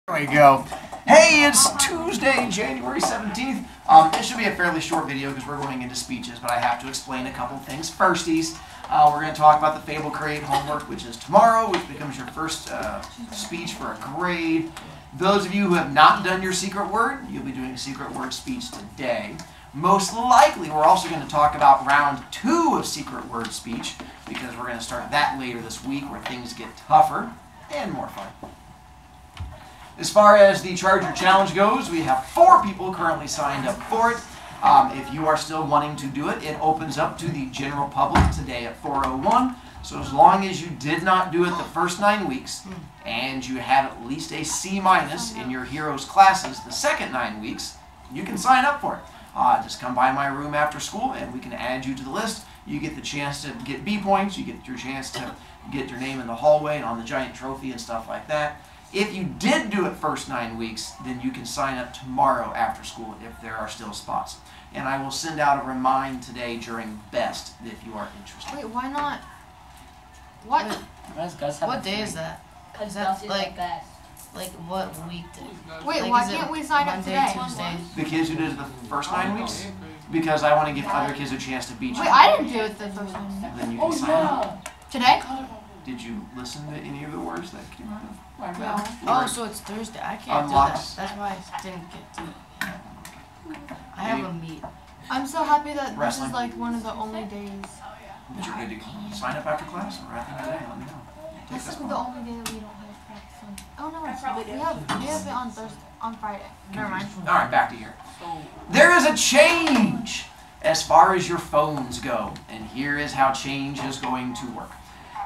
There we go. Hey, it's Tuesday, January 17th. This should be a fairly short video because we're going into speeches, but I have to explain a couple things. Firsties, we're going to talk about the Fable Create homework, which is tomorrow, which becomes your first speech for a grade. Those of you who have not done your secret word, you'll be doing a secret word speech today. Most likely, we're also going to talk about round 2 of secret word speech, because we're going to start that later this week where things get tougher and more fun. As far as the Charger Challenge goes, we have 4 people currently signed up for it. If you are still wanting to do it, it opens up to the general public today at 4:01. So as long as you did not do it the first 9 weeks, and you have at least a C- in your Heroes classes the second 9 weeks, you can sign up for it. Just come by my room after school and we can add you to the list. You get the chance to get B points, you get your chance to get your name in the hallway and on the giant trophy and stuff like that. If you did do it first 9 weeks, then you can sign up tomorrow after school if there are still spots. And I will send out a remind today during Best if you are interested. Wait, why not? What? What day is that? Is that like what week? Wait, like, why can't we sign up today? Tuesday? The kids who did it the first 9 weeks? Because I want to give other kids a chance to beat you. Wait, I didn't do it the first one. Then you can sign up. Today? Did you listen to any of the words that came out of my No. mouth? Oh, so it's Thursday. I can't Unlocks. do that. That's why I didn't get to it. I have a meet. I'm so happy that Wrestling. this is like one of the only days. But you're good to sign up after class or after the day. Let me know. Take This is this the one. only day that we don't have practice on. Oh no, we have it on Thursday, on Friday. Never mind. All right, back to here. There is a change as far as your phones go, and here is how change is going to work.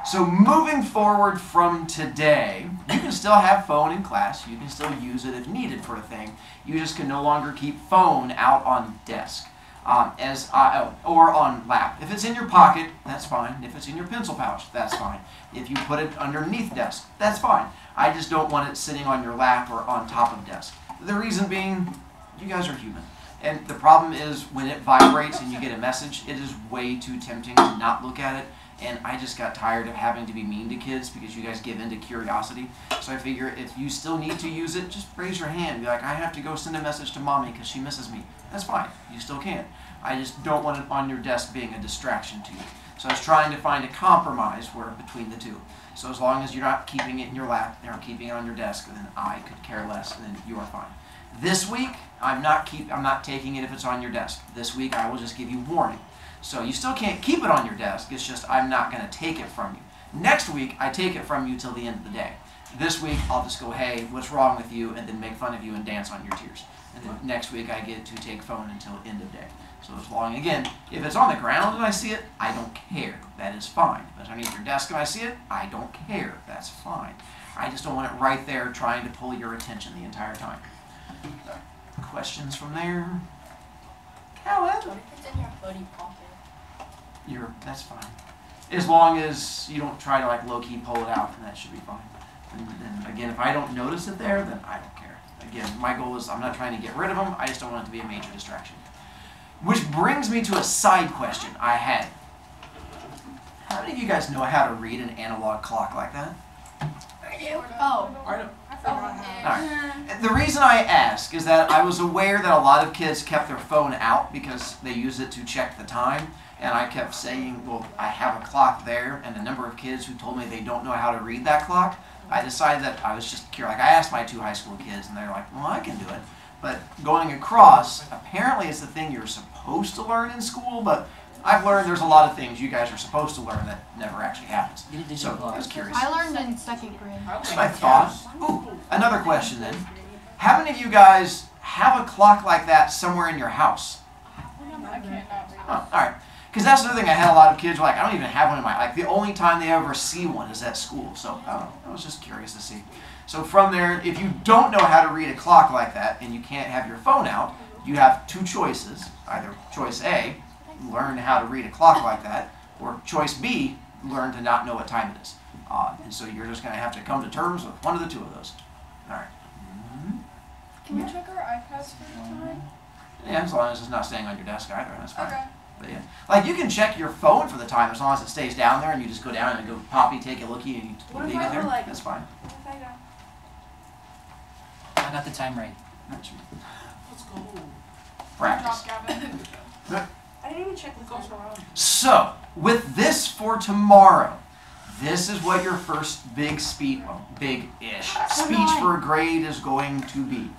So moving forward from today, you can still have phone in class. You can still use it if needed for a thing. You just can no longer keep phone out on desk or on lap. If it's in your pocket, that's fine. If it's in your pencil pouch, that's fine. If you put it underneath desk, that's fine. I just don't want it sitting on your lap or on top of desk. The reason being, you guys are human. And the problem is when it vibrates and you get a message, it is way too tempting to not look at it. And I just got tired of having to be mean to kids because you guys give in to curiosity. So I figure if you still need to use it, just raise your hand. Be like, I have to go send a message to mommy because she misses me. That's fine. You still can. I just don't want it on your desk being a distraction to you. So I was trying to find a compromise between the two. So as long as you're not keeping it in your lap or keeping it on your desk, then I could care less, and then you are fine. This week, I'm not taking it if it's on your desk. This week, I will just give you warning. So you still can't keep it on your desk, it's just I'm not going to take it from you. Next week, I take it from you till the end of the day. This week, I'll just go, hey, what's wrong with you, and then make fun of you and dance on your tears. And then next week, I get to take phone until end of day. So as long, again, if it's on the ground and I see it, I don't care. That is fine. If it's underneath your desk and I see it, I don't care. That's fine. I just don't want it right there trying to pull your attention the entire time. Questions from there? However, What if it's in your hoodie pocket? That's fine. As long as you don't try to like low-key pull it out, then that should be fine. And then again, if I don't notice it there, then I don't care. Again, my goal is I'm not trying to get rid of them, I just don't want it to be a major distraction. Which brings me to a side question I had. How many of you guys know how to read an analog clock like that? I do. Oh. I forgot how. Alright. The reason I ask is that I was aware that a lot of kids kept their phone out because they use it to check the time. And I kept saying, well, I have a clock there, and the number of kids who told me they don't know how to read that clock, I decided that I was just curious. Like, I asked my 2 high school kids, and they're like, well, I can do it. But going across, apparently it's the thing you're supposed to learn in school, but I've learned there's a lot of things you guys are supposed to learn that never actually happens. So I was curious. I learned in 2nd grade. That's what I thought. Ooh, another question then. How many of you guys have a clock like that somewhere in your house? I can't not read. Oh, all right. Because that's another thing I had a lot of kids were like, I don't even have one in my, like the only time they ever see one is at school. So I don't know, I was just curious to see. So from there, if you don't know how to read a clock like that and you can't have your phone out, you have 2 choices. Either choice A, learn how to read a clock like that, or choice B, learn to not know what time it is. And so you're just going to have to come to terms with one of the 2 of those. All right. Can we check our iPads for the time? Yeah, as long as it's not staying on your desk either, that's fine. Okay. But yeah, like you can check your phone for the time as long as it stays down there, and you just go down and go poppy, take a lookie, and you What if leave I it there. were, like- That's fine. What if I go? I got the time right. Let's go. practice. Good job, Gavin. I didn't even check what goes around. So, with this for tomorrow, this is what your first big speech, well, big-ish speech for a grade is going to be.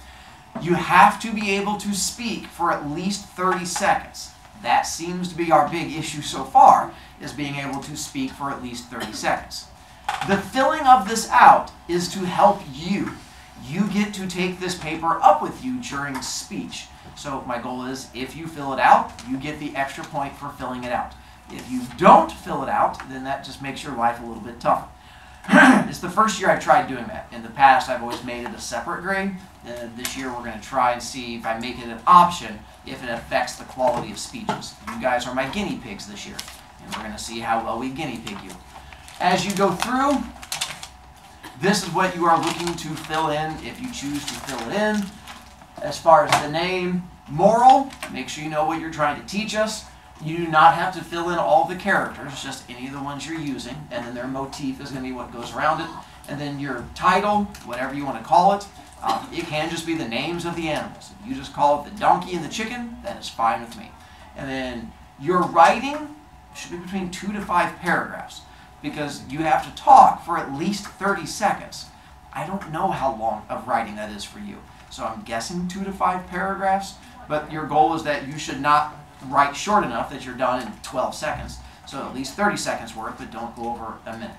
You have to be able to speak for at least 30 seconds. That seems to be our big issue so far, is being able to speak for at least 30 seconds. The filling of this out is to help you. You get to take this paper up with you during speech. So my goal is, if you fill it out, you get the extra point for filling it out. If you don't fill it out, then that just makes your life a little bit tougher. It's the first year I've tried doing that. In the past, I've always made it a separate grade. This year, we're going to try and see if I make it an option, if it affects the quality of speeches. You guys are my guinea pigs this year, and we're going to see how well we guinea pig you. As you go through, this is what you are looking to fill in if you choose to fill it in. As far as the name, moral, make sure you know what you're trying to teach us. You do not have to fill in all the characters, just any of the ones you're using, and then their motif is going to be what goes around it. And then your title, whatever you want to call it, it can just be the names of the animals. If you just call it the donkey and the chicken, that is fine with me. And then your writing should be between 2 to 5 paragraphs, because you have to talk for at least 30 seconds. I don't know how long of writing that is for you, so I'm guessing 2 to 5 paragraphs, but your goal is that you should not write short enough that you're done in 12 seconds, so at least 30 seconds worth, but don't go over a minute.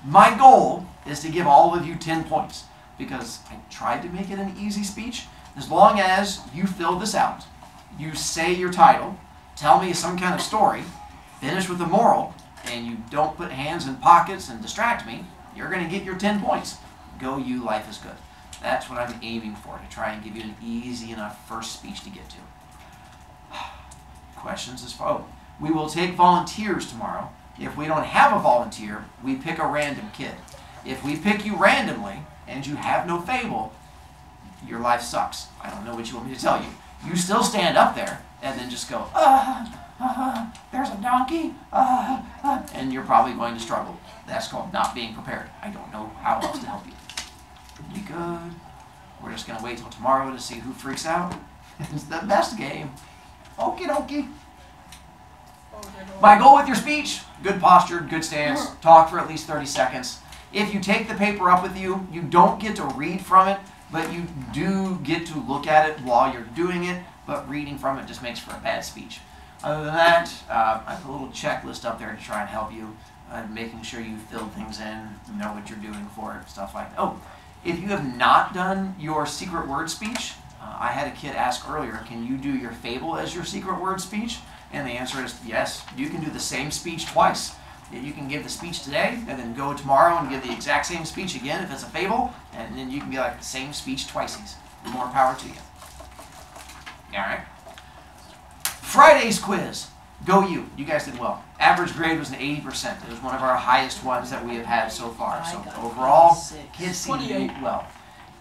My goal is to give all of you 10 points, because I tried to make it an easy speech. As long as you fill this out, you say your title, tell me some kind of story, finish with a moral, and you don't put hands in pockets and distract me, you're going to get your 10 points. Go you, life is good. That's what I'm aiming for, to try and give you an easy enough first speech to get to. Questions as follows. We will take volunteers tomorrow. If we don't have a volunteer, we pick a random kid. If we pick you randomly and you have no Fable, your life sucks. I don't know what you want me to tell you. You still stand up there and then just go, there's a donkey, and you're probably going to struggle. That's called not being prepared. I don't know how else to help you. Be good. We're just going to wait till tomorrow to see who freaks out. It's the best game. Okie dokie. My goal with your speech, good posture, good stance, talk for at least 30 seconds. If you take the paper up with you, you don't get to read from it, but you do get to look at it while you're doing it, but reading from it just makes for a bad speech. Other than that, I put a little checklist up there to try and help you, making sure you fill things in, know what you're doing for it, stuff like that. Oh, if you have not done your secret word speech, I had a kid ask earlier, can you do your Fable as your secret word speech? And the answer is yes. You can do the same speech twice. You can give the speech today, and then go tomorrow and give the exact same speech again if it's a Fable, and then you can be like the same speech twice. More power to you. Alright. Friday's quiz. Go you. You guys did well. Average grade was an 80%. It was one of our highest ones that we have had so far. So overall, kids seem to do well.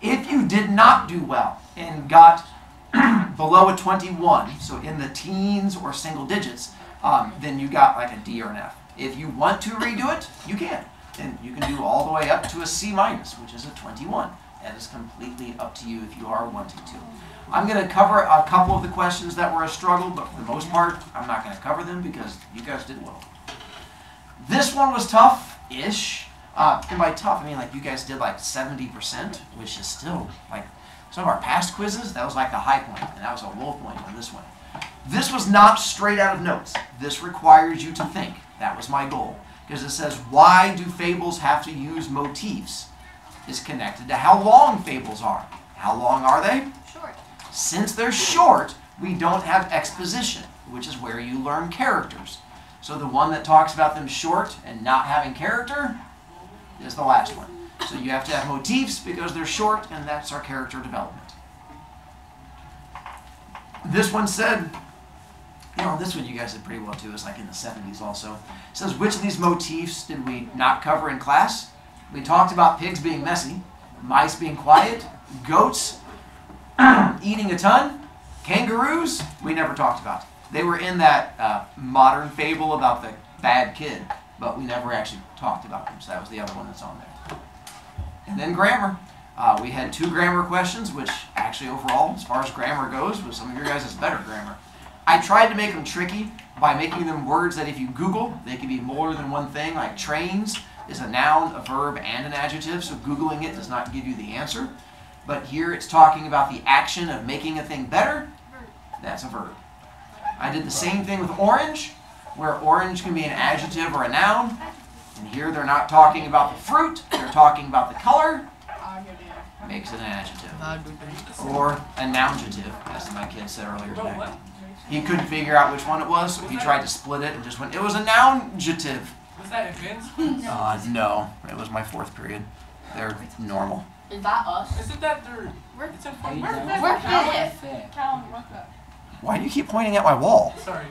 If you did not do well and got below a 21, so in the teens or single digits, then you got like a D or an F. If you want to redo it, you can. And you can do all the way up to a C-, which is a 21. That is completely up to you if you are wanting to. I'm going to cover a couple of the questions that were a struggle, but for the most part, I'm not going to cover them because you guys did well. This one was tough-ish. And by tough, I mean like you guys did like 70%, which is still like some of our past quizzes, that was like the high point, and that was a low point on this one. This was not straight out of notes. This requires you to think. That was my goal. Because it says, why do fables have to use motifs? Is connected to how long fables are. How long are they? Short. Since they're short, we don't have exposition, which is where you learn characters. So the one that talks about them short and not having character is the last one. So you have to have motifs because they're short, and that's our character development. This one said, you know, this one you guys did pretty well too. It's like in the 70s also. It says, which of these motifs did we not cover in class? We talked about pigs being messy, mice being quiet, goats eating a ton, kangaroos we never talked about. They were in that modern fable about the bad kid, but we never actually talked about them, so that was the other one that's on there. And then grammar. We had 2 grammar questions, which actually overall, as far as grammar goes, was some of your guys' better grammar. I tried to make them tricky by making them words that if you Google, they can be more than one thing, like trains is a noun, a verb, and an adjective, so Googling it does not give you the answer. But here it's talking about the action of making a thing better. That's a verb. I did the same thing with orange, where orange can be an adjective or a noun. And here they're not talking about the fruit, they're talking about the color. Makes it an adjective. Or a nounjative, as my kid said earlier today. He couldn't figure out which one it was, so he tried to split it and just went, it was a nounjative. Was that advanced? No, it was my 4th period. They're normal. Is that us? Isn't that their... It's in front. We're fifth. Callan, look up. Why do you keep pointing at my wall? Sorry.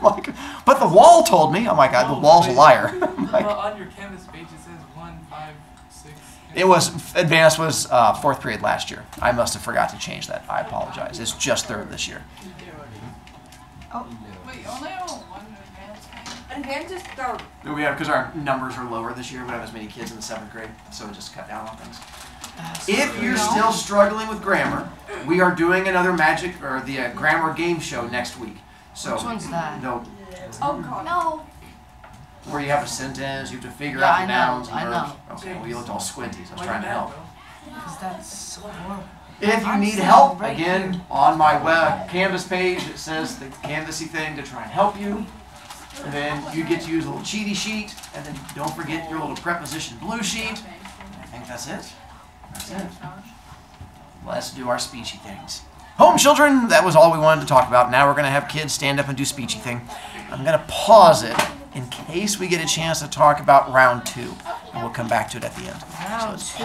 Like, but the wall told me. Oh my God, the wall's a liar. Like, Well, on your Canvas page it says 1, 5, 6. it was, advanced was 4th period last year. I must have forgot to change that. I apologize. It's just 3rd this year. Wait, you only have one advanced? Advanced is 3rd. We have, because our numbers are lower this year. We don't have as many kids in the 7th grade, so it just cut down on things. If you're still struggling with grammar, we are doing another magic or the grammar game show next week. So, Which one's that? No, Oh god. No. where you have a sentence, you have to figure Yeah, out the I know, nouns and I verbs. know. Okay, well you looked all squinty, so I was Why trying to you mad, help. though? Because that's so horrible. If you I'm need sitting help, right again, here. on my web Canvas page, it says the Canvassy thing to try and help you. And then you get to use a little cheaty sheet, and then don't forget your little preposition blue sheet. And I think that's it. That's it. Let's do our speechy things. Home children, that was all we wanted to talk about. Now we're going to have kids stand up and do speechy thing. I'm going to pause it in case we get a chance to talk about round 2. And we'll come back to it at the end. So it's